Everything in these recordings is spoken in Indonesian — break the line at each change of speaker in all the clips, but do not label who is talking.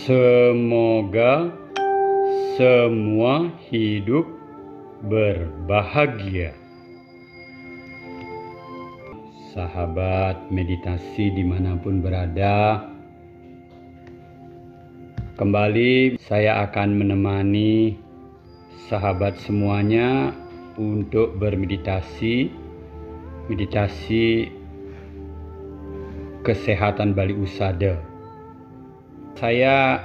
Semoga semua hidup berbahagia. Sahabat meditasi dimanapun berada, kembali saya akan menemani sahabat semuanya untuk bermeditasi, meditasi kesehatan Bali Usada. Saya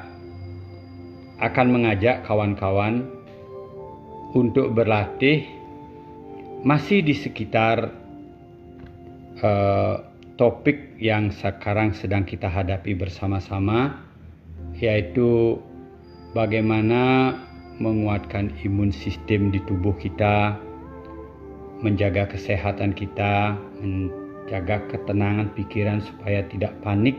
akan mengajak kawan-kawan untuk berlatih masih di sekitar topik yang sekarang sedang kita hadapi bersama-sama, yaitu bagaimana menguatkan imun sistem di tubuh kita, menjaga kesehatan kita, menjaga ketenangan pikiran supaya tidak panik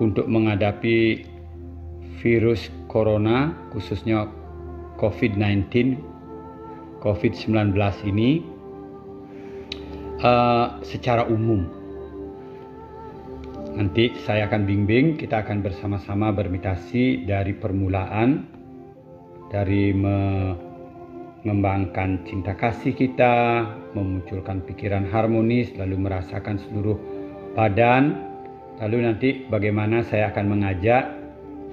untuk menghadapi virus corona, khususnya COVID-19 ini secara umum. Nanti saya akan bimbing, kita akan bersama-sama bermeditasi dari permulaan, dari mengembangkan cinta kasih kita, memunculkan pikiran harmonis, lalu merasakan seluruh badan. Lalu nanti bagaimana saya akan mengajak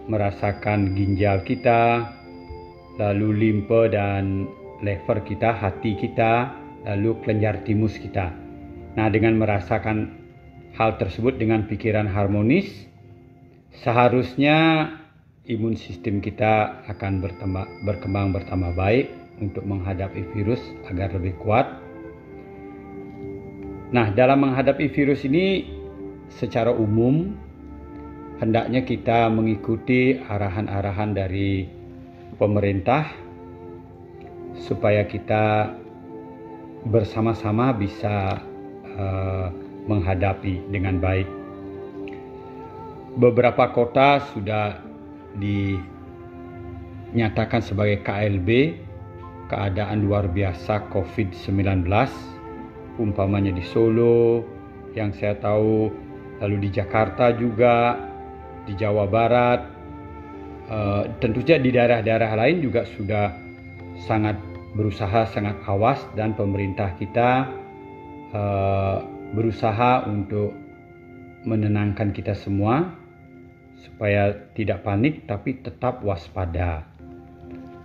merasakan ginjal kita, lalu limpa dan lever kita, hati kita, lalu kelenjar timus kita. Nah, dengan merasakan hal tersebut dengan pikiran harmonis, seharusnya imun sistem kita akan berkembang bertambah baik untuk menghadapi virus agar lebih kuat. Nah, dalam menghadapi virus ini secara umum hendaknya kita mengikuti arahan-arahan dari pemerintah supaya kita bersama-sama bisa menghadapi dengan baik. Beberapa kota sudah dinyatakan sebagai KLB, keadaan luar biasa COVID-19, umpamanya di Solo yang saya tahu, lalu di Jakarta juga, di Jawa Barat, tentu saja di daerah-daerah lain juga sudah sangat berusaha, sangat awas, dan pemerintah kita berusaha untuk menenangkan kita semua supaya tidak panik tapi tetap waspada.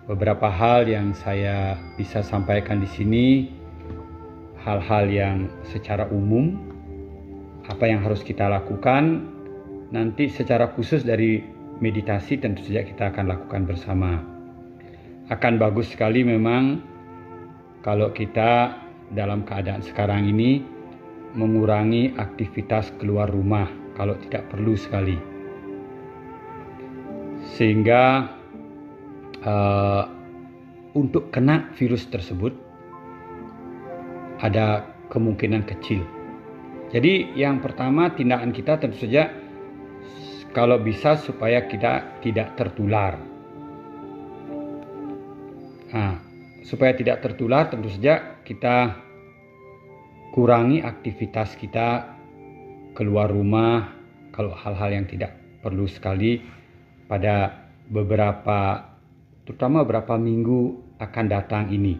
Beberapa hal yang saya bisa sampaikan di sini, hal-hal yang secara umum, apa yang harus kita lakukan. Nanti secara khusus dari meditasi tentu saja kita akan lakukan bersama. Akan bagus sekali memang kalau kita dalam keadaan sekarang ini mengurangi aktivitas keluar rumah kalau tidak perlu sekali, sehingga untuk kena virus tersebut ada kemungkinan kecil. Jadi yang pertama, tindakan kita tentu saja kalau bisa supaya kita tidak tertular. Nah, supaya tidak tertular tentu saja kita kurangi aktivitas kita keluar rumah kalau hal-hal yang tidak perlu sekali pada terutama beberapa minggu akan datang ini.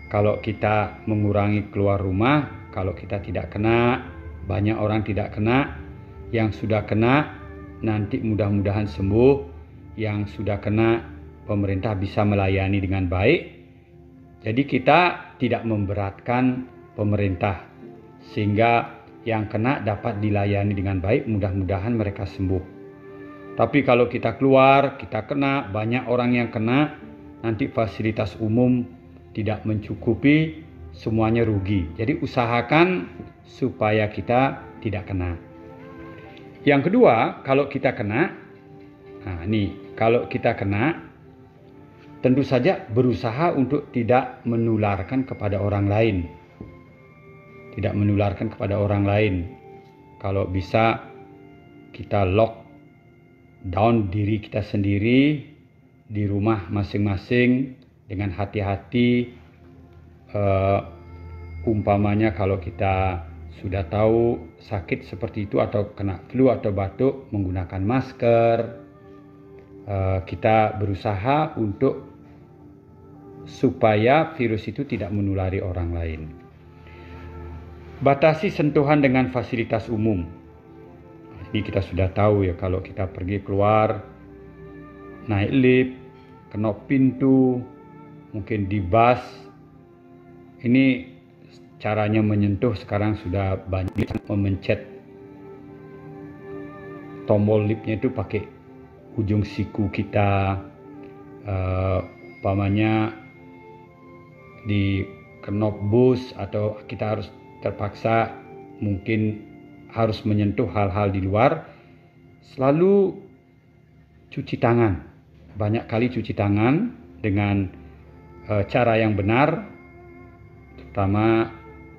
Kalau kita mengurangi keluar rumah, kalau kita tidak kena, banyak orang tidak kena, yang sudah kena nanti mudah-mudahan sembuh, yang sudah kena pemerintah bisa melayani dengan baik. Jadi kita tidak memberatkan pemerintah, sehingga yang kena dapat dilayani dengan baik, mudah-mudahan mereka sembuh. Tapi kalau kita keluar, kita kena, banyak orang yang kena, nanti fasilitas umum tidak mencukupi, semuanya rugi. Jadi usahakan supaya kita tidak kena. Yang kedua, kalau kita kena, kalau kita kena, tentu saja berusaha untuk tidak menularkan kepada orang lain. Tidak menularkan kepada orang lain. Kalau bisa kita lock down diri kita sendiri di rumah masing-masing dengan hati-hati. Umpamanya kalau kita sudah tahu sakit seperti itu atau kena flu atau batuk, menggunakan masker. Kita berusaha untuk supaya virus itu tidak menulari orang lain. Batasi sentuhan dengan fasilitas umum. Ini kita sudah tahu ya, kalau kita pergi keluar, naik lift, kenop pintu, mungkin di bus, ini caranya menyentuh sekarang sudah banyak, memencet tombol liftnya itu pakai ujung siku kita, umpamanya di kenop bus, atau kita harus terpaksa mungkin harus menyentuh hal-hal di luar, selalu cuci tangan, banyak kali cuci tangan dengan cara yang benar, terutama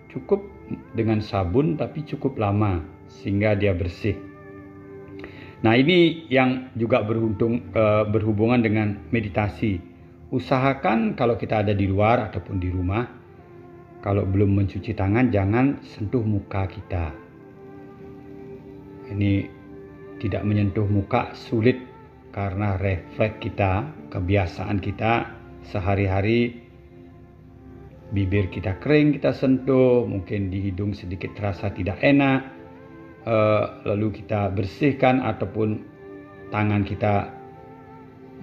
cukup dengan sabun tapi cukup lama sehingga dia bersih. Nah, ini yang juga berhubungan dengan meditasi. Usahakan kalau kita ada di luar ataupun di rumah, kalau belum mencuci tangan jangan sentuh muka kita. Ini tidak menyentuh muka sulit karena refleks kita, kebiasaan kita sehari-hari. Bibir kita kering, kita sentuh, mungkin di hidung sedikit terasa tidak enak, lalu kita bersihkan, ataupun tangan kita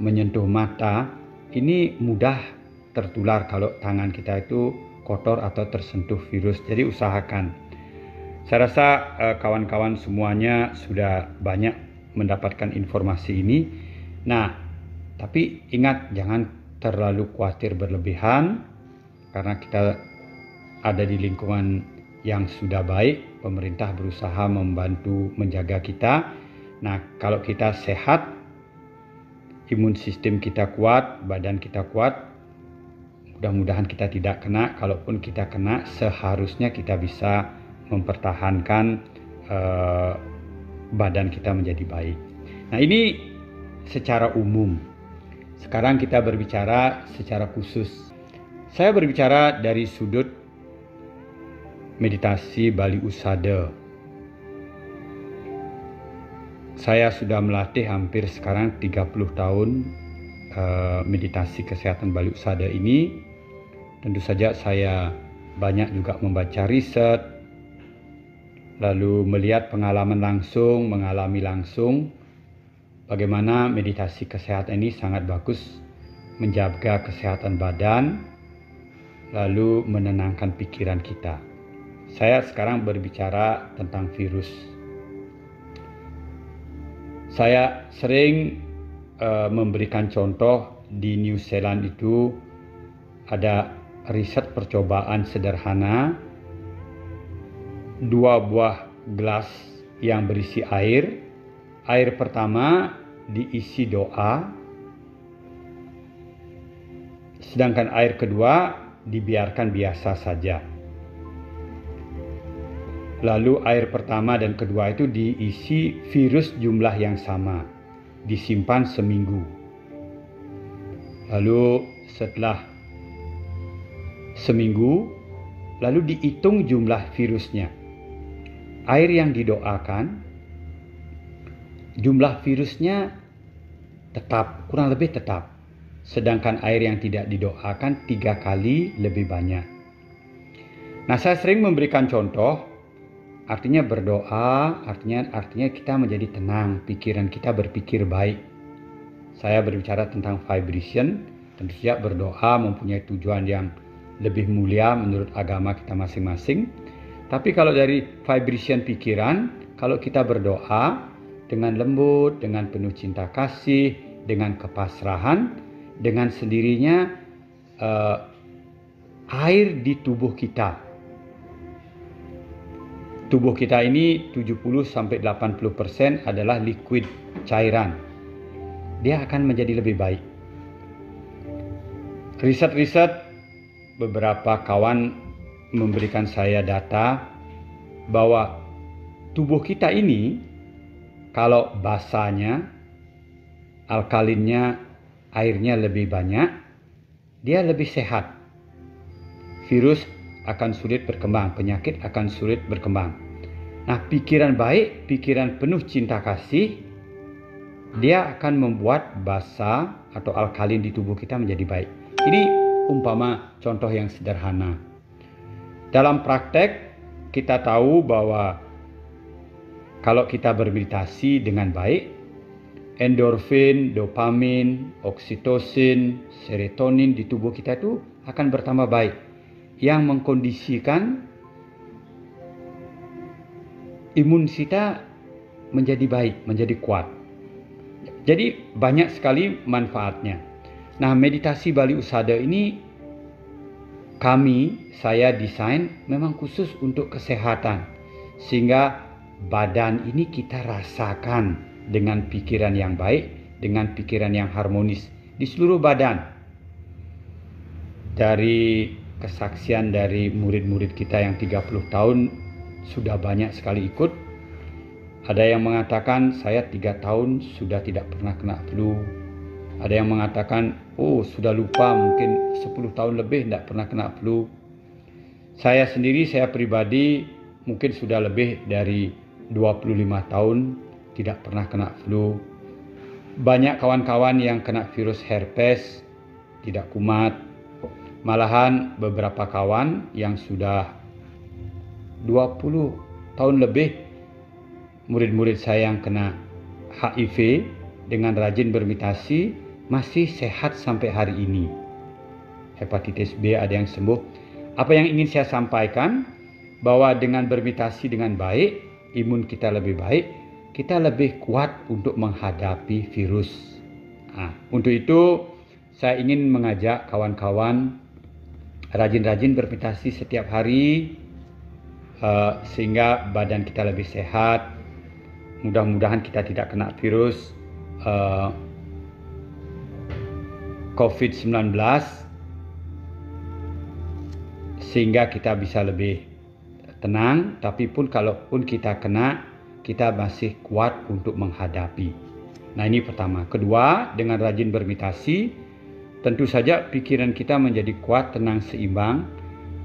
menyentuh mata. Ini mudah tertular kalau tangan kita itu kotor atau tersentuh virus. Jadi usahakan. Saya rasa kawan-kawan semuanya sudah banyak mendapatkan informasi ini. Nah, tapi ingat, jangan terlalu khawatir berlebihan, karena kita ada di lingkungan yang sudah baik, pemerintah berusaha membantu menjaga kita. Nah, kalau kita sehat, imun sistem kita kuat, badan kita kuat, mudah-mudahan kita tidak kena. Kalaupun kita kena, seharusnya kita bisa mempertahankan badan kita menjadi baik. Nah, ini secara umum. Sekarang kita berbicara secara khusus. Saya berbicara dari sudut meditasi Bali Usada. Saya sudah melatih hampir sekarang 30 tahun meditasi kesehatan Bali Usada ini. Tentu saja saya banyak juga membaca riset, lalu melihat pengalaman langsung, mengalami langsung bagaimana meditasi kesehatan ini sangat bagus menjaga kesehatan badan, lalu menenangkan pikiran kita. Saya sekarang berbicara tentang virus. Saya sering memberikan contoh di New Zealand itu ada riset percobaan sederhana, 2 buah gelas yang berisi air. Air pertama diisi doa, sedangkan air kedua dibiarkan biasa saja. Lalu air pertama dan kedua itu diisi virus jumlah yang sama, disimpan seminggu. Lalu setelah seminggu, lalu dihitung jumlah virusnya. Air yang didoakan, jumlah virusnya tetap, kurang lebih tetap. Sedangkan air yang tidak didoakan 3 kali lebih banyak. Nah, saya sering memberikan contoh, artinya berdoa, artinya kita menjadi tenang, pikiran kita berpikir baik. Saya berbicara tentang vibration, tentu saja berdoa mempunyai tujuan yang lebih mulia menurut agama kita masing-masing. Tapi kalau dari vibration pikiran, kalau kita berdoa dengan lembut, dengan penuh cinta kasih, dengan kepasrahan, dengan sendirinya air di tubuh kita ini 70-80% adalah liquid, cairan. Dia akan menjadi lebih baik. Riset-riset, beberapa kawan memberikan saya data bahwa tubuh kita ini kalau basanya, alkalinnya, airnya lebih banyak, dia lebih sehat. Virus akan sulit berkembang, penyakit akan sulit berkembang. Nah, pikiran baik, pikiran penuh cinta kasih, dia akan membuat basa atau alkalin di tubuh kita menjadi baik. Ini umpama contoh yang sederhana. Dalam praktek kita tahu bahwa kalau kita bermeditasi dengan baik, endorfin, dopamin, oksitosin, serotonin di tubuh kita itu akan bertambah baik, yang mengkondisikan imun kita menjadi baik, menjadi kuat. Jadi banyak sekali manfaatnya. Nah, meditasi Bali Usada ini saya desain memang khusus untuk kesehatan, sehingga badan ini kita rasakan dengan pikiran yang baik, dengan pikiran yang harmonis di seluruh badan. Dari kesaksian dari murid-murid kita yang 30 tahun sudah banyak sekali ikut. Ada yang mengatakan saya 3 tahun sudah tidak pernah kena flu. Ada yang mengatakan sudah lupa, mungkin 10 tahun lebih tidak pernah kena flu. Saya sendiri, saya pribadi mungkin sudah lebih dari 25 tahun tidak pernah kena flu. Banyak kawan-kawan yang kena virus herpes tidak kumat. Malahan beberapa kawan yang sudah 20 tahun lebih, murid-murid saya yang kena HIV dengan rajin bermeditasi masih sehat sampai hari ini. Hepatitis B ada yang sembuh. Apa yang ingin saya sampaikan, bahwa dengan bermeditasi dengan baik, imun kita lebih baik, kita lebih kuat untuk menghadapi virus. Untuk itu saya ingin mengajak kawan-kawan rajin-rajin bermeditasi setiap hari, sehingga badan kita lebih sehat. Mudah-mudahan kita tidak kena virus COVID-19, sehingga kita bisa lebih tenang. Tapi pun kalaupun kita kena, kita masih kuat untuk menghadapi. Nah, ini pertama. Kedua, dengan rajin bermeditasi, tentu saja pikiran kita menjadi kuat, tenang, seimbang.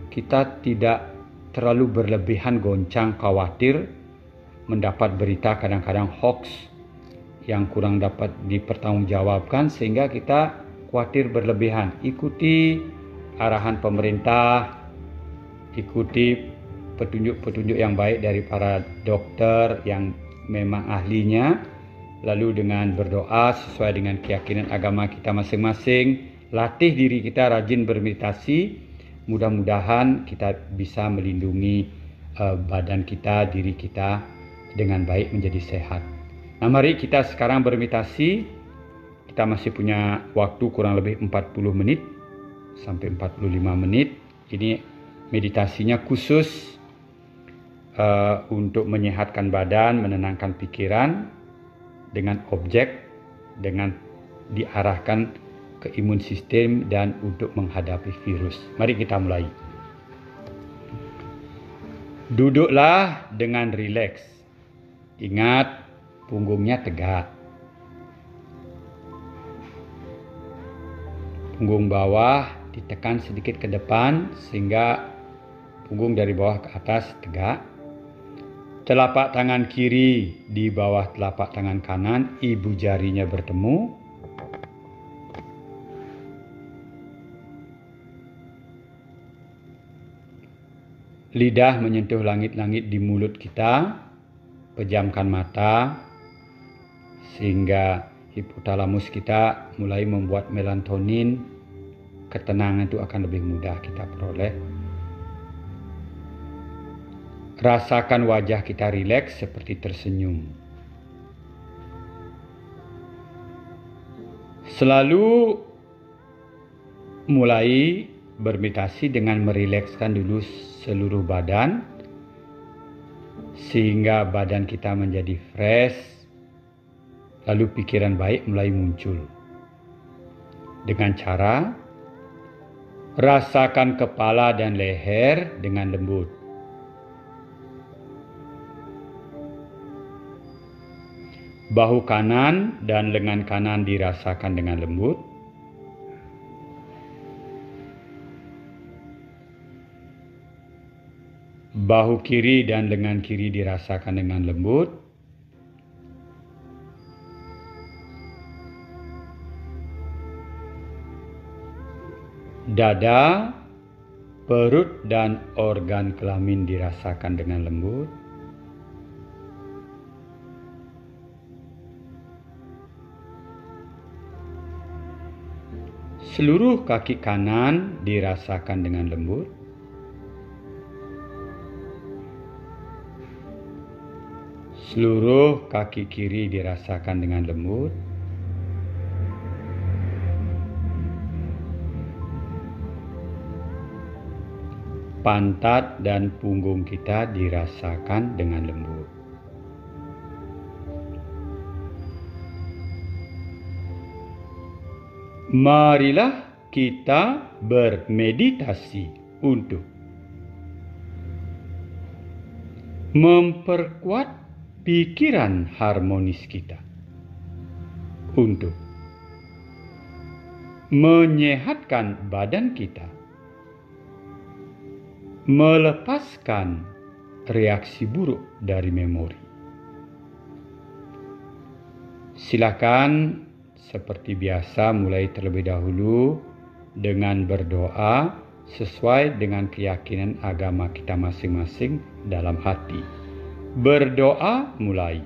Kita tidak terlalu berlebihan goncang, khawatir, mendapat berita kadang-kadang hoax yang kurang dapat dipertanggungjawabkan, sehingga kita khawatir berlebihan. Ikuti arahan pemerintah, ikuti petunjuk-petunjuk yang baik dari para dokter yang memang ahlinya, lalu dengan berdoa sesuai dengan keyakinan agama kita masing-masing, latih diri kita rajin bermeditasi. Mudah-mudahan kita bisa melindungi badan kita, diri kita dengan baik menjadi sehat. Nah, mari kita sekarang bermeditasi. Kita masih punya waktu kurang lebih 40 menit sampai 45 menit. Ini meditasinya khusus untuk menyehatkan badan, menenangkan pikiran dengan objek, dengan diarahkan ke imun sistem dan untuk menghadapi virus. Mari kita mulai. Duduklah dengan rileks. Ingat, punggungnya tegak. Punggung bawah ditekan sedikit ke depan sehingga punggung dari bawah ke atas tegak. Telapak tangan kiri di bawah telapak tangan kanan, ibu jarinya bertemu. Lidah menyentuh langit-langit di mulut kita. Pejamkan mata sehingga hipotalamus kita mulai membuat melatonin. Ketenangan itu akan lebih mudah kita peroleh. Rasakan wajah kita rileks seperti tersenyum. Selalu mulai bermeditasi dengan merilekskan dulu seluruh badan, sehingga badan kita menjadi fresh, lalu pikiran baik mulai muncul. Dengan cara rasakan kepala dan leher dengan lembut. Bahu kanan dan lengan kanan dirasakan dengan lembut. Bahu kiri dan lengan kiri dirasakan dengan lembut. Dada, perut, dan organ kelamin dirasakan dengan lembut. Seluruh kaki kanan dirasakan dengan lembut. Seluruh kaki kiri dirasakan dengan lembut. Pantat dan punggung kita dirasakan dengan lembut. Marilah kita bermeditasi untuk memperkuat pikiran harmonis kita, untuk menyehatkan badan kita, melepaskan reaksi buruk dari memori. Silakan seperti biasa mulai terlebih dahulu dengan berdoa sesuai dengan keyakinan agama kita masing-masing dalam hati. Berdoa mulai.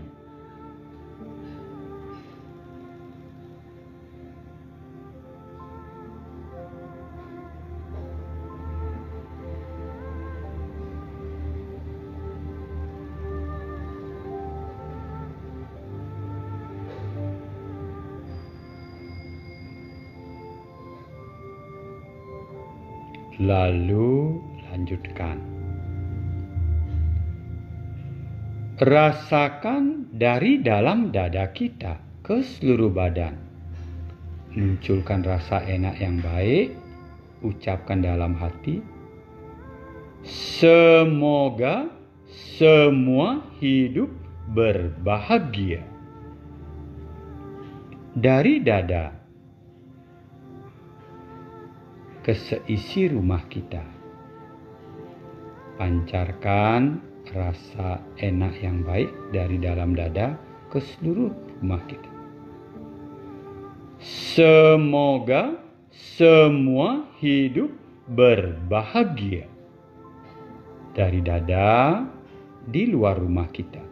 Lalu lanjutkan. Rasakan dari dalam dada kita ke seluruh badan. Munculkan rasa enak yang baik. Ucapkan dalam hati. Semoga semua hidup berbahagia. Dari dada ke seisi rumah kita. Pancarkan rasa enak yang baik dari dalam dada ke seluruh rumah kita. Semoga semua hidup berbahagia. Dari dada di luar rumah kita.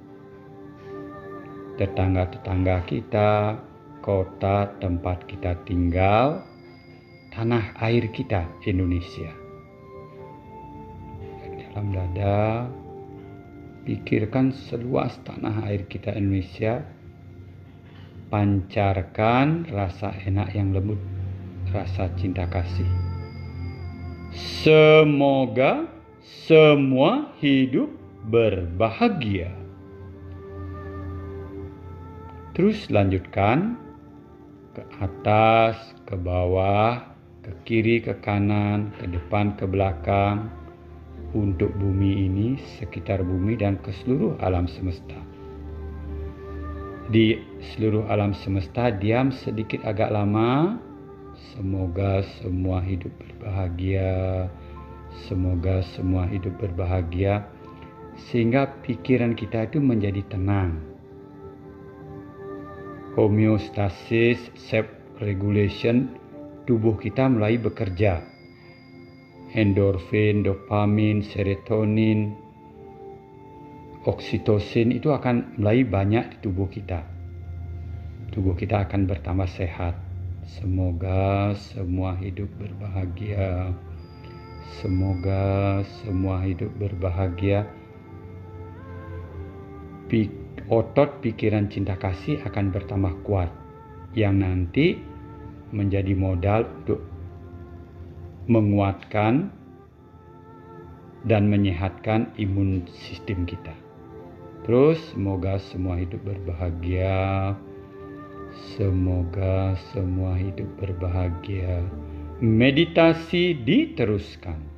Tetangga-tetangga kita, kota tempat kita tinggal, tanah air kita Indonesia. Dari dalam dada, pikirkan seluas tanah air kita Indonesia. Pancarkan rasa enak yang lembut, rasa cinta kasih. Semoga semua hidup berbahagia. Terus lanjutkan ke atas, ke bawah, ke kiri, ke kanan, ke depan, ke belakang, untuk bumi ini, sekitar bumi, dan ke seluruh alam semesta. Di seluruh alam semesta, diam sedikit agak lama. Semoga semua hidup berbahagia. Semoga semua hidup berbahagia. Sehingga pikiran kita itu menjadi tenang. Homeostasis, self-regulation, tubuh kita mulai bekerja. Endorfin, dopamin, serotonin, oksitosin itu akan mulai banyak di tubuh kita. Tubuh kita akan bertambah sehat. Semoga semua hidup berbahagia. Semoga semua hidup berbahagia. Otot pikiran cinta kasih akan bertambah kuat, yang nanti menjadi modal untuk menguatkan dan menyehatkan imun sistem kita. Terus semoga semua hidup berbahagia. Semoga semua hidup berbahagia. Meditasi diteruskan.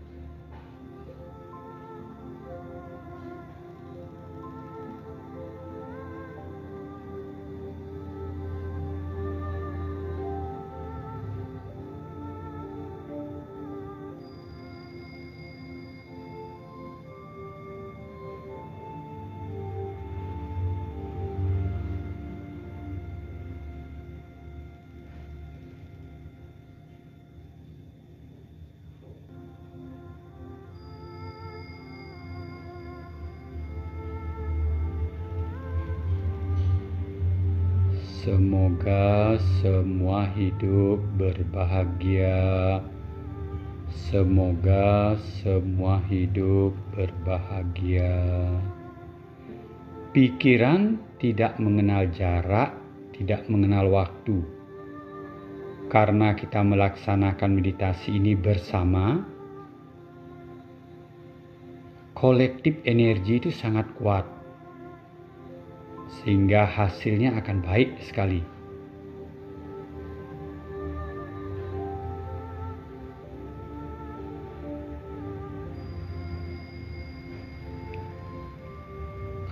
Semoga semua hidup berbahagia. Semoga semua hidup berbahagia. Pikiran tidak mengenal jarak, tidak mengenal waktu. Karena kita melaksanakan meditasi ini bersama, kolektif energi itu sangat kuat, sehingga hasilnya akan baik sekali.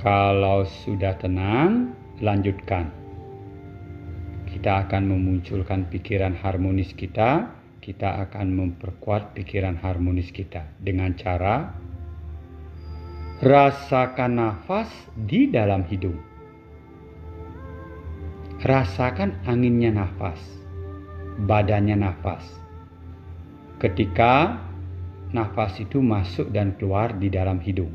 Kalau sudah tenang, lanjutkan. Kita akan memunculkan pikiran harmonis kita akan memperkuat pikiran harmonis kita dengan cara rasakan nafas di dalam hidung. Rasakan anginnya nafas, badannya nafas. Ketika nafas itu masuk dan keluar di dalam hidung.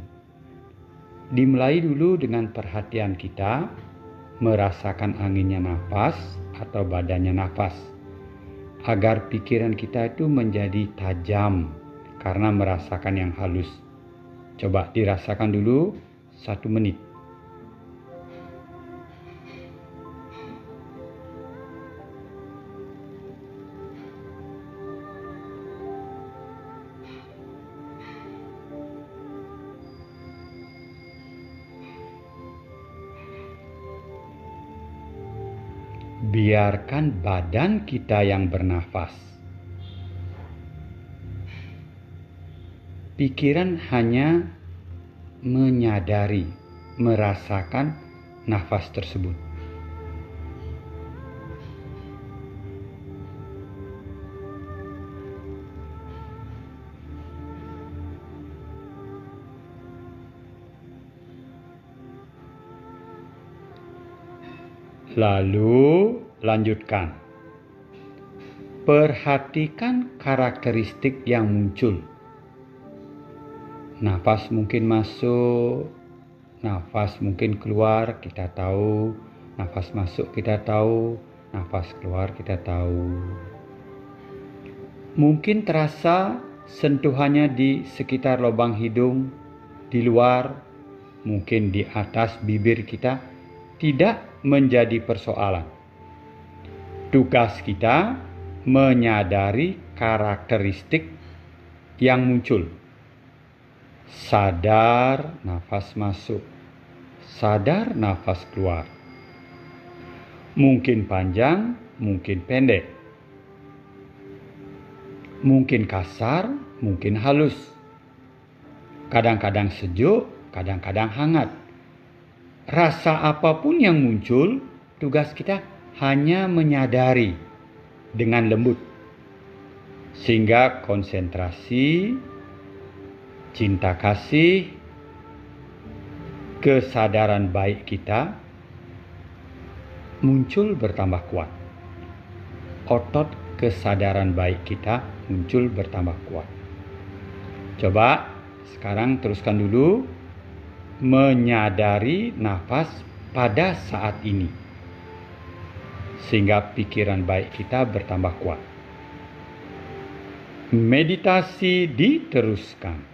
Dimulai dulu dengan perhatian kita merasakan anginnya nafas atau badannya nafas, agar pikiran kita itu menjadi tajam karena merasakan yang halus. Coba dirasakan dulu 1 menit. Biarkan badan kita yang bernafas. Pikiran hanya menyadari, merasakan nafas tersebut. Lalu lanjutkan. Perhatikan karakteristik yang muncul. Nafas mungkin masuk, nafas mungkin keluar, kita tahu. Nafas masuk kita tahu, nafas keluar kita tahu. Mungkin terasa sentuhannya di sekitar lubang hidung, di luar, mungkin di atas bibir kita. Tidak menjadi persoalan. Tugas kita menyadari karakteristik yang muncul. Sadar nafas masuk, sadar nafas keluar. Mungkin panjang, mungkin pendek. Mungkin kasar, mungkin halus. Kadang-kadang sejuk, kadang-kadang hangat. Rasa apapun yang muncul, tugas kita hanya menyadari dengan lembut. Sehingga konsentrasi, cinta kasih, kesadaran baik kita muncul bertambah kuat. Otot kesadaran baik kita muncul bertambah kuat. Coba sekarang teruskan dulu. Menyadari nafas pada saat ini, sehingga pikiran baik kita bertambah kuat. Meditasi diteruskan.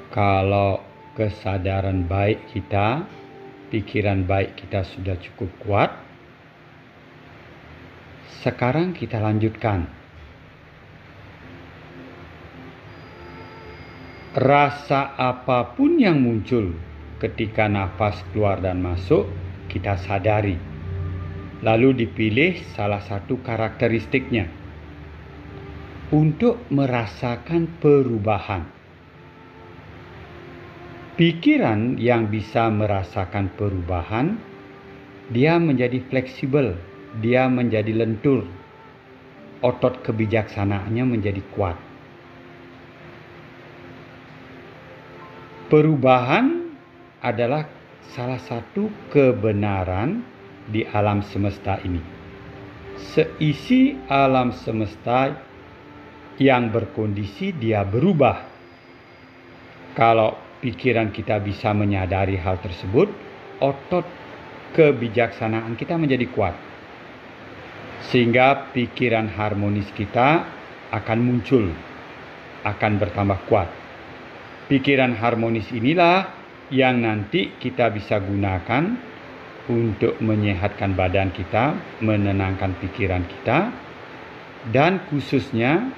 Kalau kesadaran baik kita, pikiran baik kita sudah cukup kuat, sekarang kita lanjutkan. Rasa apapun yang muncul ketika nafas keluar dan masuk, kita sadari. Lalu dipilih salah satu karakteristiknya untuk merasakan perubahan. Pikiran yang bisa merasakan perubahan, dia menjadi fleksibel, dia menjadi lentur, otot kebijaksanaannya menjadi kuat. Perubahan adalah salah satu kebenaran di alam semesta ini. Seisi alam semesta yang berkondisi dia berubah. Kalau pikiran kita bisa menyadari hal tersebut, otot kebijaksanaan kita menjadi kuat. Sehingga pikiran harmonis kita akan muncul, akan bertambah kuat. Pikiran harmonis inilah yang nanti kita bisa gunakan untuk menyehatkan badan kita, menenangkan pikiran kita, dan khususnya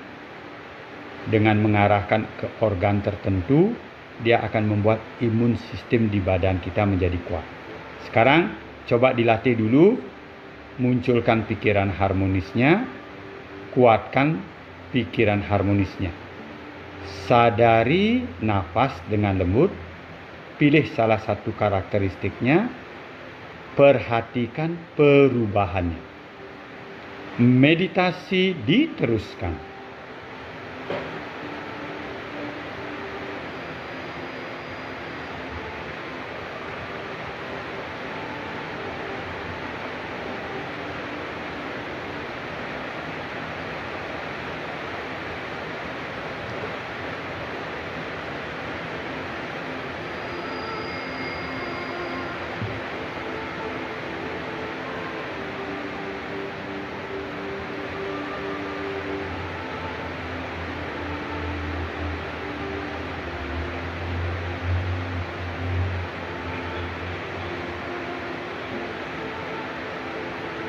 dengan mengarahkan ke organ tertentu, dia akan membuat imun sistem di badan kita menjadi kuat. Sekarang coba dilatih dulu, munculkan pikiran harmonisnya, kuatkan pikiran harmonisnya. Sadari nafas dengan lembut, pilih salah satu karakteristiknya, perhatikan perubahannya. Meditasi diteruskan.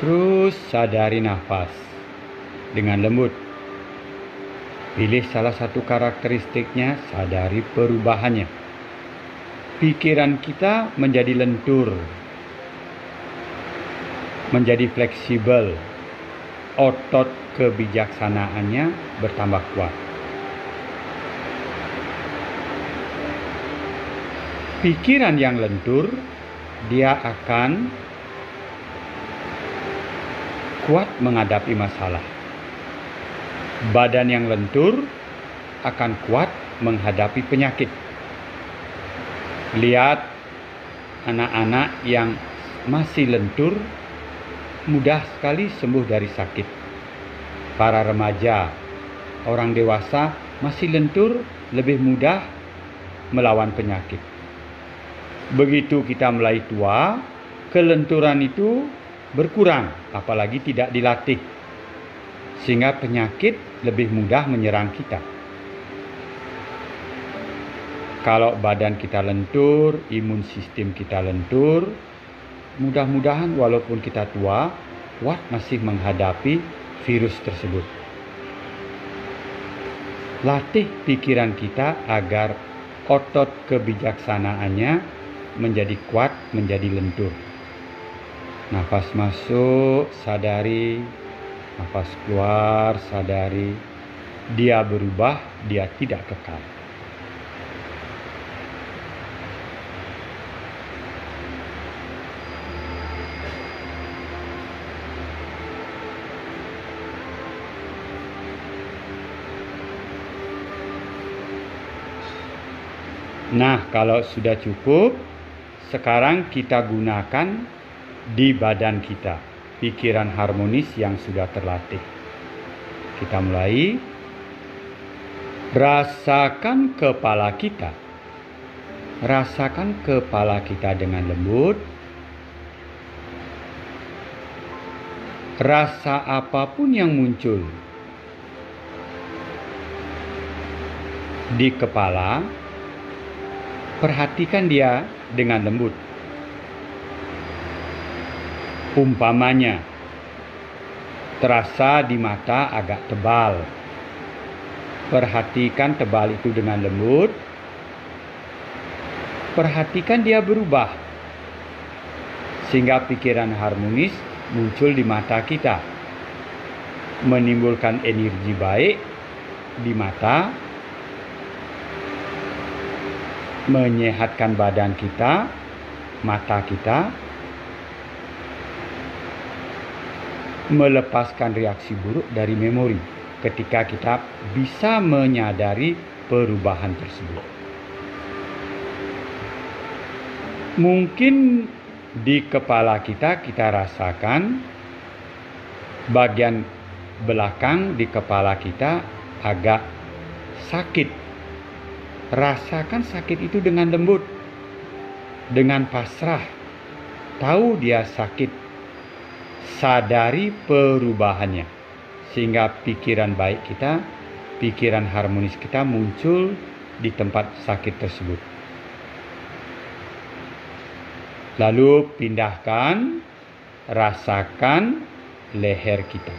Terus sadari nafas dengan lembut. Pilih salah satu karakteristiknya, sadari perubahannya. Pikiran kita menjadi lentur, menjadi fleksibel, otot kebijaksanaannya bertambah kuat. Pikiran yang lentur, dia akan kuat menghadapi masalah. Badan yang lentur akan kuat menghadapi penyakit. Lihat anak-anak yang masih lentur mudah sekali sembuh dari sakit. Para remaja, orang dewasa masih lentur lebih mudah melawan penyakit. Begitu kita mulai tua, kelenturan itu berkurang, apalagi tidak dilatih, sehingga penyakit lebih mudah menyerang kita. Kalau badan kita lentur, imun sistem kita lentur, mudah-mudahan walaupun kita tua, kuat masih menghadapi virus tersebut. Latih pikiran kita agar otot kebijaksanaannya menjadi kuat, menjadi lentur. Nafas masuk, sadari. Nafas keluar, sadari. Dia berubah, dia tidak kekal. Nah, kalau sudah cukup, sekarang kita gunakan di badan kita, pikiran harmonis yang sudah terlatih. Kita mulai. Rasakan kepala kita. Rasakan kepala kita dengan lembut. Rasa apapun yang muncul di kepala, perhatikan dia dengan lembut. Umpamanya, terasa di mata agak tebal. Perhatikan tebal itu dengan lembut, Perhatikan dia berubah, sehingga pikiran harmonis muncul di mata kita, menimbulkan energi baik di mata, menyehatkan badan kita, mata kita, melepaskan reaksi buruk dari memori ketika kita bisa menyadari perubahan tersebut. Mungkin di kepala kita rasakan bagian belakang di kepala kita agak sakit. Rasakan sakit itu dengan lembut, dengan pasrah. Tahu dia sakit. Sadari perubahannya, sehingga pikiran baik kita, pikiran harmonis kita muncul di tempat sakit tersebut. Lalu pindahkan, rasakan leher kita.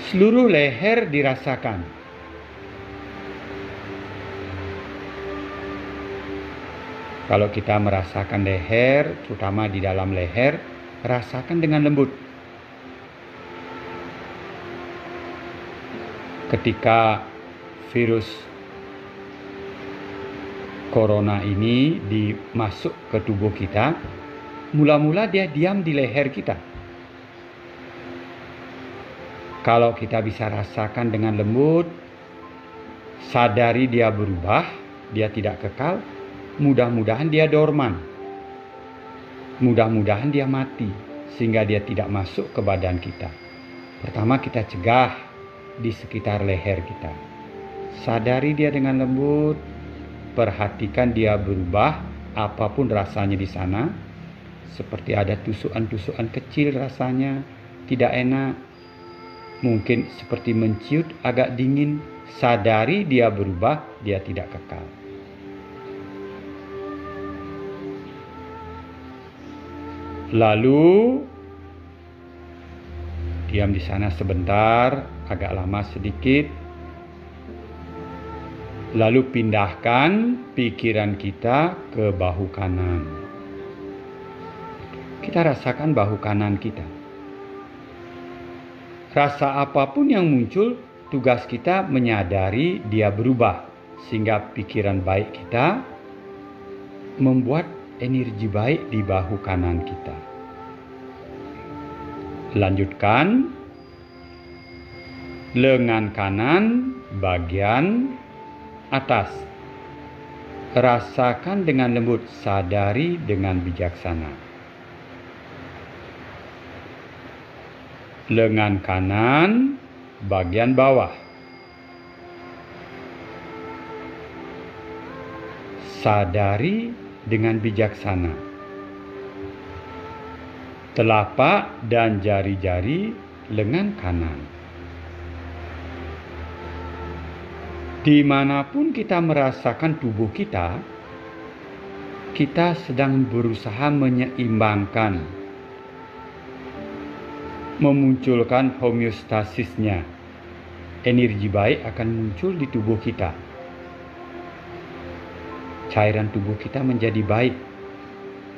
Seluruh leher dirasakan. Kalau kita merasakan leher, terutama di dalam leher, rasakan dengan lembut. Ketika virus corona ini dimasuk ke tubuh kita, mula-mula dia diam di leher kita. Kalau kita bisa rasakan dengan lembut, sadari dia berubah, dia tidak kekal, mudah-mudahan dia dorman. Mudah-mudahan dia mati, sehingga dia tidak masuk ke badan kita. Pertama kita cegah di sekitar leher kita. Sadari dia dengan lembut, perhatikan dia berubah, apapun rasanya di sana. Seperti ada tusukan-tusukan kecil rasanya, tidak enak. Mungkin seperti menciut, agak dingin. Sadari dia berubah, dia tidak kekal. Lalu diam di sana sebentar, agak lama sedikit. Lalu pindahkan pikiran kita ke bahu kanan. Kita rasakan bahu kanan kita. Rasa apapun yang muncul, tugas kita menyadari dia berubah, sehingga pikiran baik kita membuat energi baik di bahu kanan kita. Lanjutkan. Lengan kanan bagian atas. Rasakan dengan lembut, sadari dengan bijaksana. Lengan kanan bagian bawah. Sadari dengan bijaksana. Telapak dan jari-jari lengan kanan. Dimanapun kita merasakan tubuh kita, kita sedang berusaha menyeimbangkan, memunculkan homeostasisnya. Energi baik akan muncul di tubuh kita. Cairan tubuh kita menjadi baik,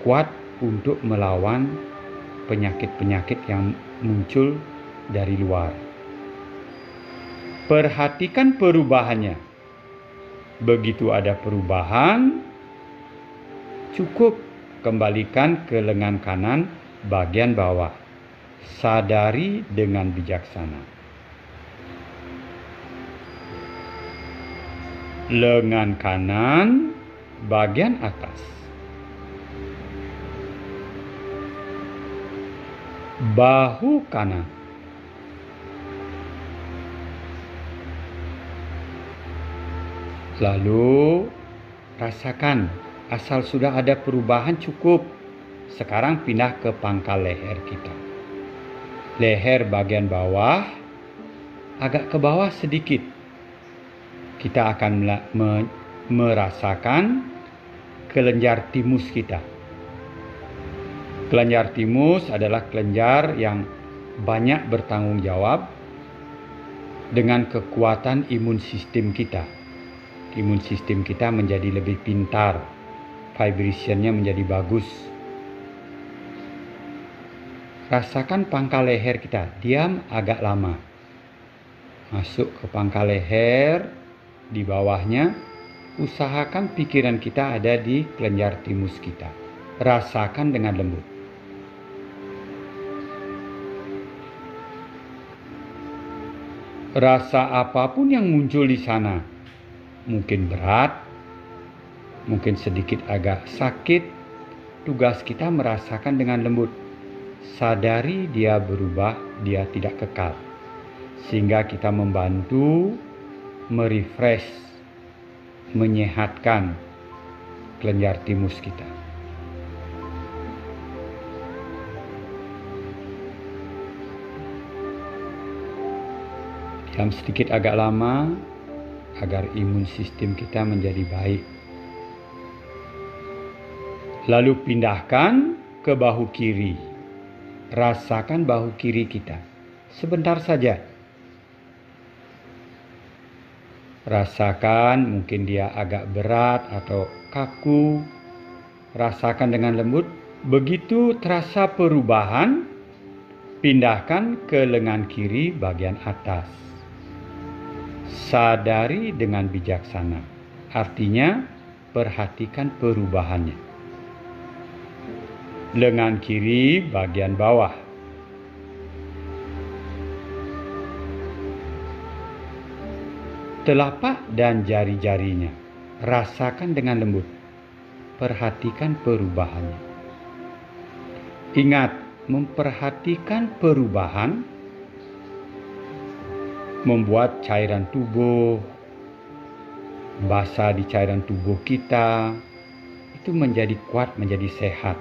kuat untuk melawan penyakit-penyakit yang muncul dari luar. Perhatikan perubahannya. Begitu ada perubahan, cukup kembalikan ke lengan kanan bagian bawah. Sadari dengan bijaksana. Lengan kanan bagian atas. Bahu kanan. Lalu rasakan, asal sudah ada perubahan cukup. Sekarang pindah ke pangkal leher kita. Leher bagian bawah, agak ke bawah sedikit. Kita akan merasakan kelenjar timus kita. Kelenjar timus adalah kelenjar yang banyak bertanggung jawab dengan kekuatan imun sistem kita. imun sistem kita menjadi lebih pintar, vibrationnya menjadi bagus. Rasakan pangkal leher kita, diam agak lama. Masuk ke pangkal leher, di bawahnya, usahakan pikiran kita ada di kelenjar timus kita. Rasakan dengan lembut. Rasa apapun yang muncul di sana, mungkin berat, mungkin sedikit agak sakit, tugas kita merasakan dengan lembut. Sadari dia berubah, dia tidak kekal. Sehingga kita membantu merefresh, menyehatkan kelenjar timus kita. Diam sedikit agak lama agar imun sistem kita menjadi baik. Lalu pindahkan ke bahu kiri. Rasakan bahu kiri kita. Sebentar saja. Rasakan mungkin dia agak berat atau kaku. Rasakan dengan lembut. Begitu terasa perubahan, pindahkan ke lengan kiri bagian atas. Sadari dengan bijaksana. Artinya, perhatikan perubahannya. Lengan kiri bagian bawah. Telapak dan jari-jarinya. Rasakan dengan lembut. Perhatikan perubahannya. Ingat, memperhatikan perubahan membuat cairan tubuh, basah di cairan tubuh kita, itu menjadi kuat, menjadi sehat.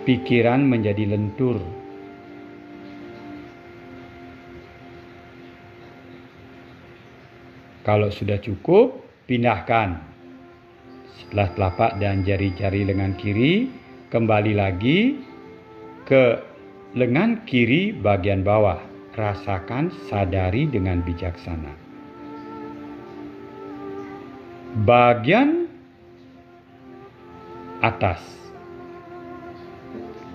Pikiran menjadi lentur. Kalau sudah cukup, pindahkan. Setelah telapak dan jari-jari lengan kiri, kembali lagi ke lengan kiri bagian bawah. Rasakan, sadari dengan bijaksana. Bagian atas.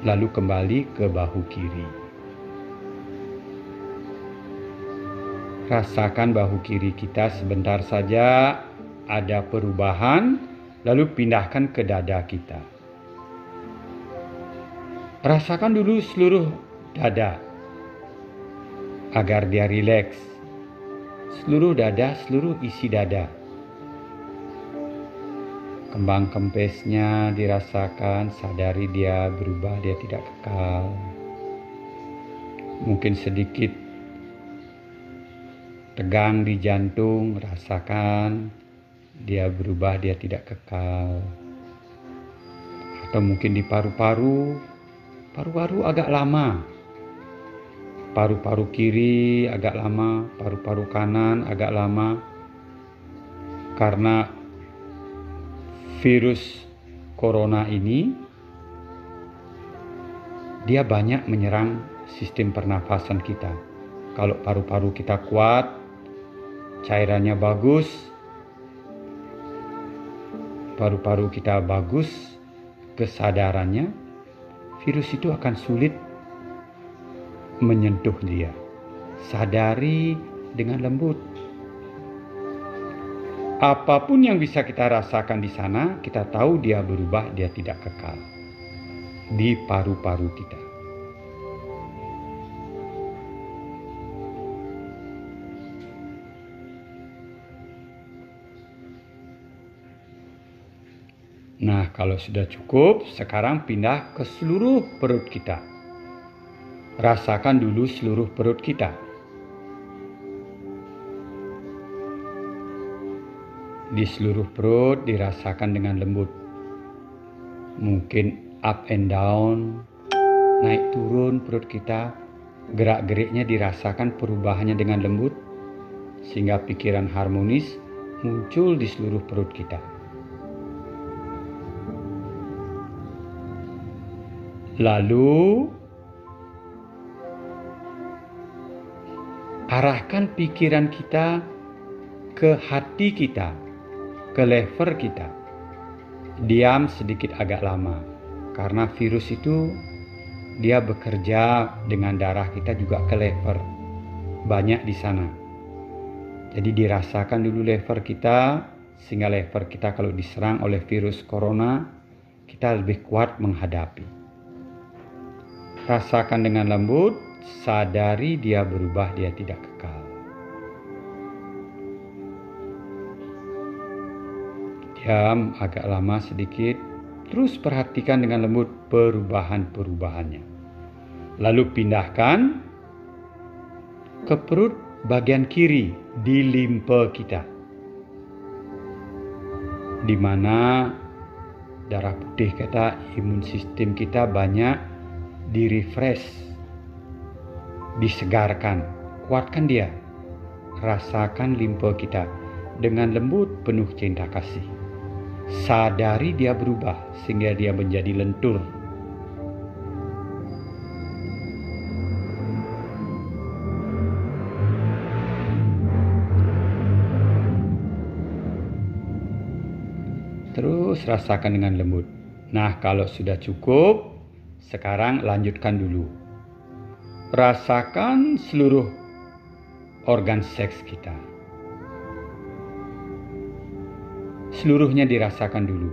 Lalu kembali ke bahu kiri. Rasakan bahu kiri kita sebentar saja ada perubahan, lalu pindahkan ke dada kita. Rasakan dulu seluruh dada agar dia rileks. Seluruh dada, seluruh isi dada. Kembang kempisnya dirasakan, sadari dia berubah, dia tidak kekal. Mungkin sedikit tegang di jantung, rasakan dia berubah, dia tidak kekal. Atau mungkin di paru-paru, paru-paru agak lama. Paru-paru kiri agak lama, paru-paru kanan agak lama. Karena virus corona ini, dia banyak menyerang sistem pernafasan kita. Kalau paru-paru kita kuat, cairannya bagus, paru-paru kita bagus, kesadarannya, virus itu akan sulit menyentuh dia. Sadari dengan lembut. Apapun yang bisa kita rasakan di sana, kita tahu dia berubah, dia tidak kekal di paru-paru kita. Nah, kalau sudah cukup, sekarang pindah ke seluruh perut kita. Rasakan dulu seluruh perut kita. Di seluruh perut dirasakan dengan lembut. Mungkin up and down, naik turun perut kita. Gerak-geriknya dirasakan perubahannya dengan lembut. Sehingga pikiran harmonis muncul di seluruh perut kita. Lalu arahkan pikiran kita ke hati kita, ke lever kita. Diam sedikit agak lama, karena virus itu dia bekerja dengan darah kita juga ke lever, banyak di sana. Jadi dirasakan dulu lever kita, sehingga lever kita kalau diserang oleh virus corona, kita lebih kuat menghadapi. Rasakan dengan lembut, sadari dia berubah, dia tidak kekal. Diam agak lama sedikit, terus perhatikan dengan lembut perubahan-perubahannya. Lalu pindahkan ke perut bagian kiri di limpa kita, di mana darah putih kita, imun sistem kita banyak di-refresh, disegarkan, kuatkan dia. Rasakan limpa kita dengan lembut penuh cinta kasih. Sadari dia berubah sehingga dia menjadi lentur. Terus rasakan dengan lembut. Nah, kalau sudah cukup, sekarang lanjutkan dulu. Rasakan seluruh organ seks kita. Seluruhnya dirasakan dulu.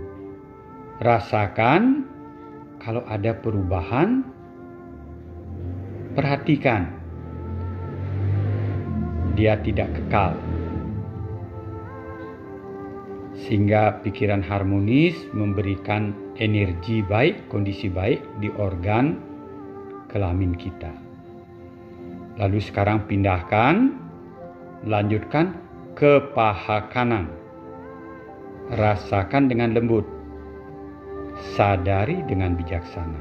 Rasakan kalau ada perubahan, perhatikan. Dia tidak kekal. Sehingga pikiran harmonis memberikan energi baik, kondisi baik di organ kelamin kita. Lalu sekarang pindahkan, lanjutkan ke paha kanan. Rasakan dengan lembut, sadari dengan bijaksana.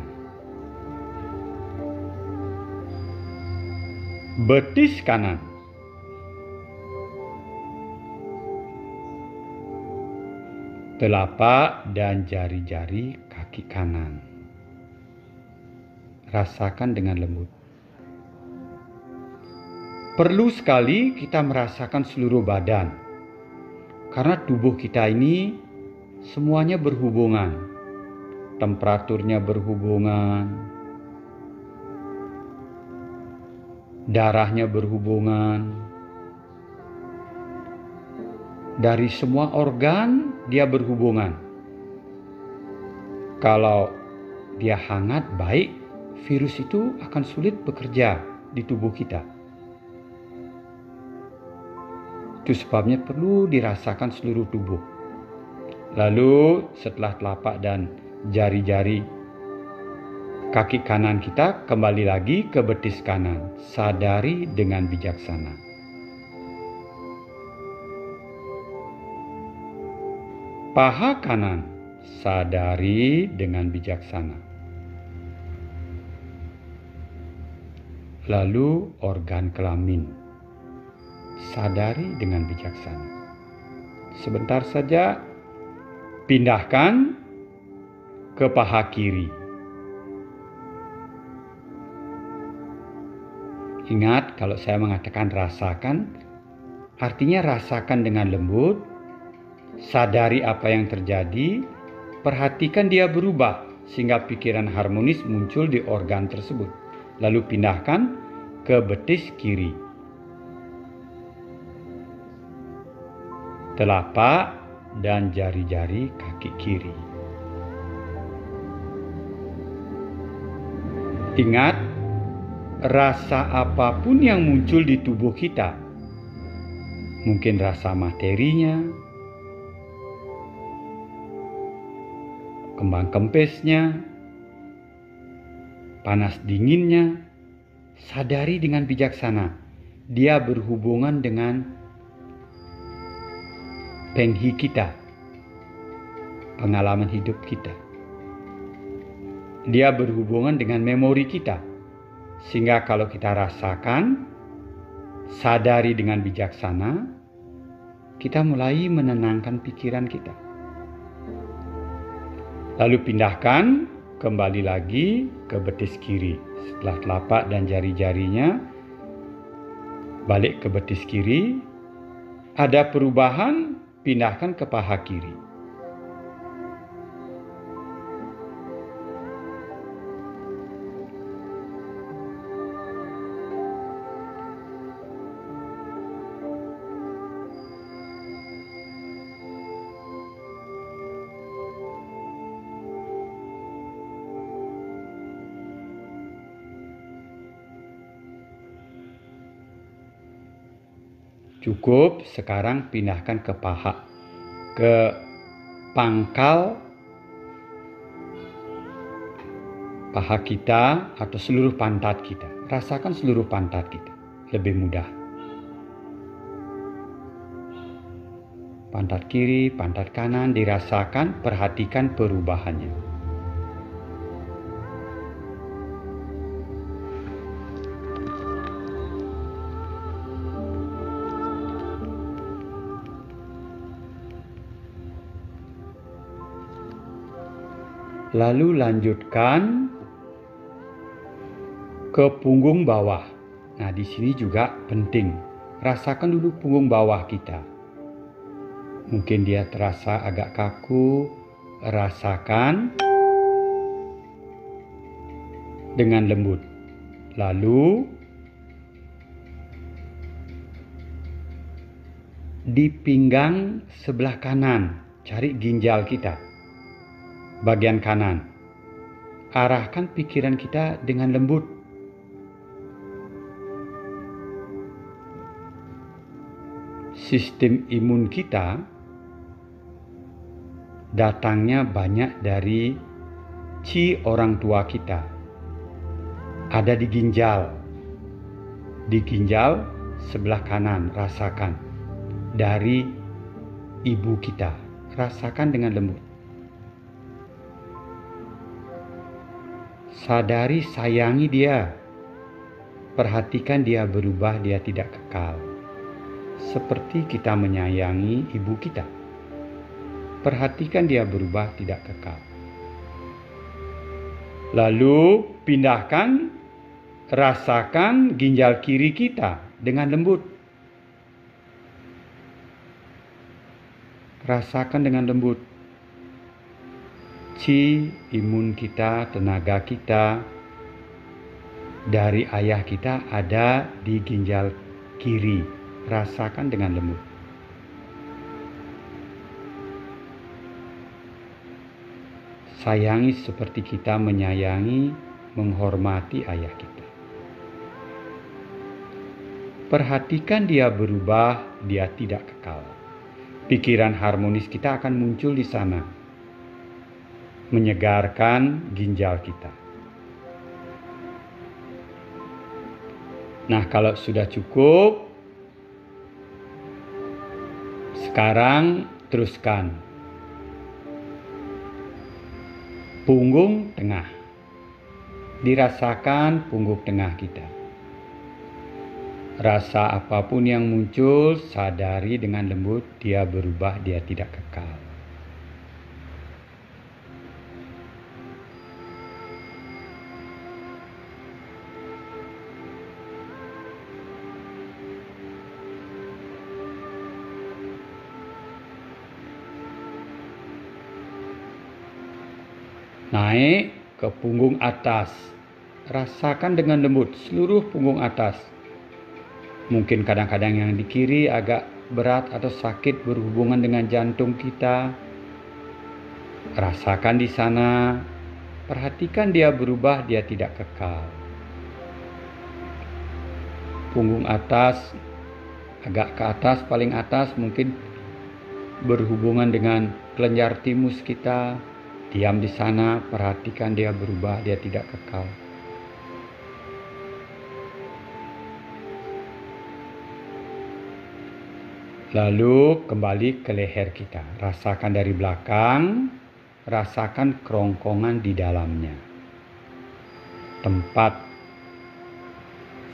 Betis kanan. Telapak dan jari-jari kaki kanan. Rasakan dengan lembut. Perlu sekali kita merasakan seluruh badan. Karena tubuh kita ini semuanya berhubungan. Temperaturnya berhubungan. Darahnya berhubungan. Dari semua organ dia berhubungan. Kalau dia hangat, baik, virus itu akan sulit bekerja di tubuh kita. Itu sebabnya perlu dirasakan seluruh tubuh. Lalu setelah telapak dan jari-jari kaki kanan kita, kembali lagi ke betis kanan. Sadari dengan bijaksana. Paha kanan, sadari dengan bijaksana. Lalu organ kelamin, sadari dengan bijaksana. Sebentar saja, pindahkan ke paha kiri. Ingat, kalau saya mengatakan rasakan, artinya rasakan dengan lembut, sadari apa yang terjadi, perhatikan dia berubah sehingga pikiran harmonis muncul di organ tersebut. Lalu pindahkan ke betis kiri. Telapak dan jari-jari kaki kiri. Ingat, rasa apapun yang muncul di tubuh kita, mungkin rasa materinya, kembang kempisnya, panas dinginnya, sadari dengan bijaksana. Dia berhubungan dengan penghi kita, pengalaman hidup kita. Dia berhubungan dengan memori kita. Sehingga kalau kita rasakan, sadari dengan bijaksana, kita mulai menenangkan pikiran kita. Lalu pindahkan kembali lagi ke betis kiri. Setelah telapak dan jari-jarinya, balik ke betis kiri. Ada perubahan, pindahkan ke paha kiri. Cukup, sekarang pindahkan ke paha, ke pangkal paha kita atau seluruh pantat kita. Rasakan seluruh pantat kita, lebih mudah. Pantat kiri, pantat kanan dirasakan, perhatikan perubahannya. Lalu lanjutkan ke punggung bawah. Nah, di sini juga penting. Rasakan dulu punggung bawah kita. Mungkin dia terasa agak kaku. Rasakan dengan lembut. Lalu di pinggang sebelah kanan, cari ginjal kita. Bagian kanan, arahkan pikiran kita dengan lembut. Sistem imun kita datangnya banyak dari qi orang tua kita. Ada di ginjal. Di ginjal sebelah kanan, rasakan. Dari ibu kita, rasakan dengan lembut. Sadari, sayangi dia. Perhatikan dia berubah, dia tidak kekal. Seperti kita menyayangi ibu kita. Perhatikan dia berubah, tidak kekal. Lalu pindahkan, rasakan ginjal kiri kita dengan lembut. Rasakan dengan lembut. Qi, imun kita, tenaga kita dari ayah kita ada di ginjal kiri. Rasakan dengan lembut. Sayangi seperti kita menyayangi, menghormati ayah kita. Perhatikan dia berubah, dia tidak kekal. Pikiran harmonis kita akan muncul di sana. Menyegarkan ginjal kita. Nah, kalau sudah cukup, sekarang teruskan. Punggung tengah. Dirasakan punggung tengah kita. Rasa apapun yang muncul, sadari dengan lembut, dia berubah, dia tidak kekal. Naik ke punggung atas. Rasakan dengan lembut seluruh punggung atas. Mungkin kadang-kadang yang di kiri agak berat atau sakit berhubungan dengan jantung kita. Rasakan di sana. Perhatikan dia berubah, dia tidak kekal. Punggung atas, agak ke atas, paling atas mungkin berhubungan dengan kelenjar timus kita. Diam di sana, perhatikan dia berubah, dia tidak kekal. Lalu kembali ke leher kita. Rasakan dari belakang, rasakan kerongkongan di dalamnya. Tempat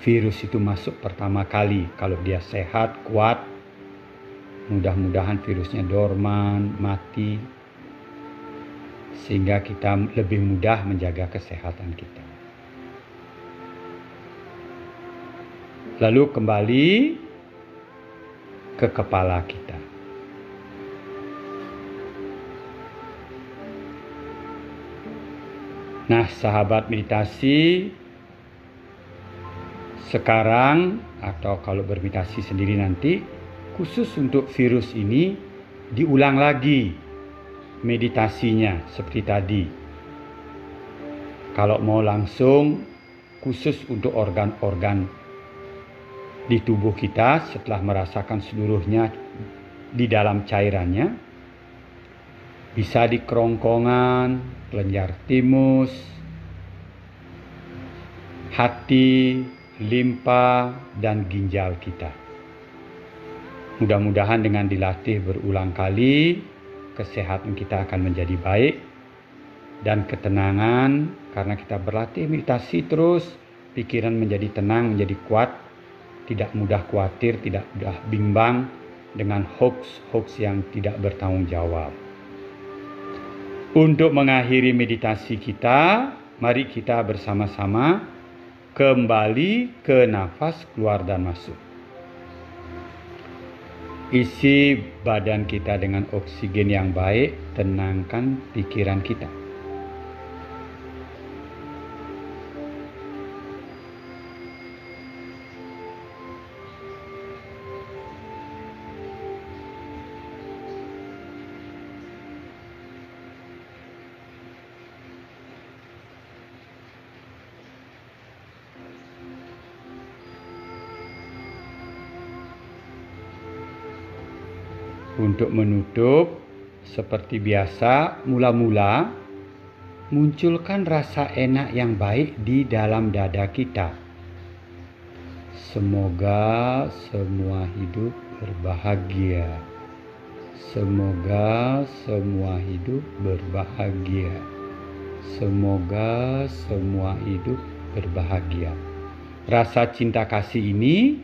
virus itu masuk pertama kali. Kalau dia sehat, kuat, mudah-mudahan virusnya dorman, mati. Sehingga kita lebih mudah menjaga kesehatan kita. Lalu kembali ke ke kepala kita. Nah, sahabat meditasi, sekarang atau kalau bermeditasi sendiri nanti, khusus untuk virus ini diulang lagi meditasinya seperti tadi. Kalau mau langsung khusus untuk organ-organ di tubuh kita setelah merasakan seluruhnya di dalam cairannya, bisa di kerongkongan, kelenjar timus, hati, limpa, dan ginjal kita. Mudah-mudahan dengan dilatih berulang kali, kesehatan kita akan menjadi baik dan ketenangan karena kita berlatih meditasi terus, pikiran menjadi tenang, menjadi kuat, tidak mudah khawatir, tidak mudah bimbang dengan hoax-hoax yang tidak bertanggung jawab. Untuk mengakhiri meditasi kita, mari kita bersama-sama kembali ke nafas keluar dan masuk. Isi badan kita dengan oksigen yang baik, tenangkan pikiran kita. Untuk menutup, seperti biasa, mula-mula munculkan rasa enak yang baik di dalam dada kita. Semoga semua hidup berbahagia. Semoga semua hidup berbahagia. Semoga semua hidup berbahagia. Rasa cinta kasih ini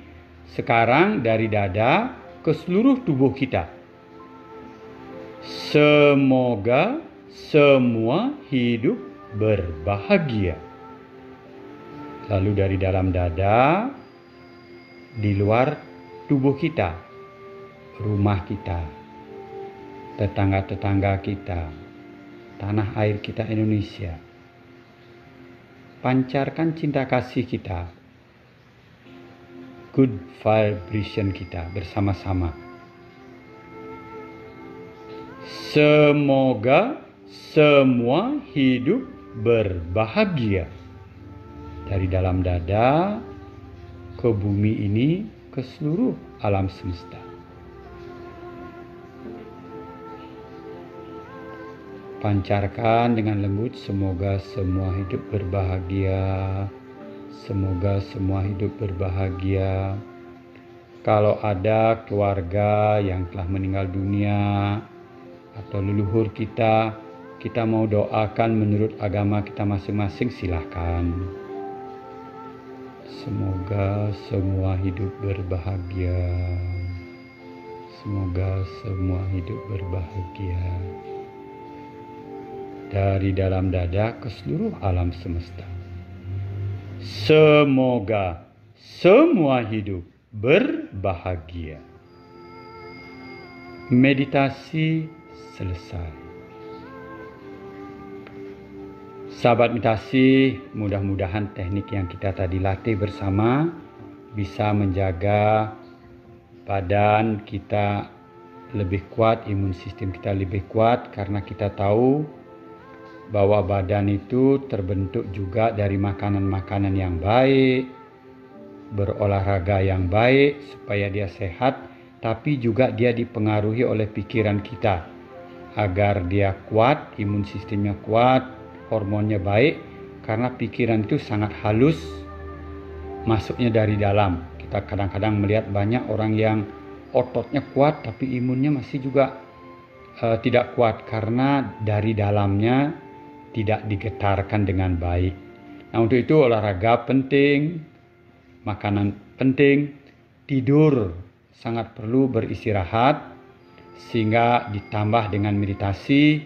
sekarang dari dada ke seluruh tubuh kita. Semoga semua hidup berbahagia. Lalu dari dalam dada, di luar tubuh kita, rumah kita, tetangga-tetangga kita, tanah air kita Indonesia. Pancarkan cinta kasih kita, good vibration kita bersama-sama. Semoga semua hidup berbahagia. Dari dalam dada ke bumi ini, ke seluruh alam semesta. Pancarkan dengan lembut, semoga semua hidup berbahagia. Semoga semua hidup berbahagia. Kalau ada keluarga yang telah meninggal dunia atau leluhur kita mau doakan menurut agama kita masing-masing, silahkan. Semoga semua hidup berbahagia. Semoga semua hidup berbahagia. Dari dalam dada ke seluruh alam semesta. Semoga semua hidup berbahagia. Meditasi selesai. Sahabat meditasi, mudah-mudahan teknik yang kita tadi latih bersama bisa menjaga badan kita lebih kuat, imun sistem kita lebih kuat, karena kita tahu bahwa badan itu terbentuk juga dari makanan-makanan yang baik, berolahraga yang baik supaya dia sehat, tapi juga dia dipengaruhi oleh pikiran kita agar dia kuat, imun sistemnya kuat, hormonnya baik, karena pikiran itu sangat halus masuknya dari dalam. Kita kadang-kadang melihat banyak orang yang ototnya kuat tapi imunnya masih juga tidak kuat karena dari dalamnya tidak digetarkan dengan baik. Nah, untuk itu olahraga penting, makanan penting, tidur sangat perlu, beristirahat, sehingga ditambah dengan meditasi,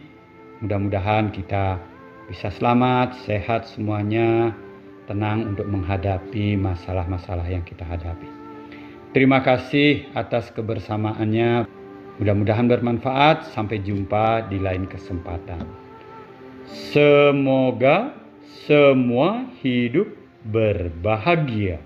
mudah-mudahan kita bisa selamat, sehat semuanya, tenang untuk menghadapi masalah-masalah yang kita hadapi. Terima kasih atas kebersamaannya. Mudah-mudahan bermanfaat. Sampai jumpa di lain kesempatan. Semoga semua hidup berbahagia.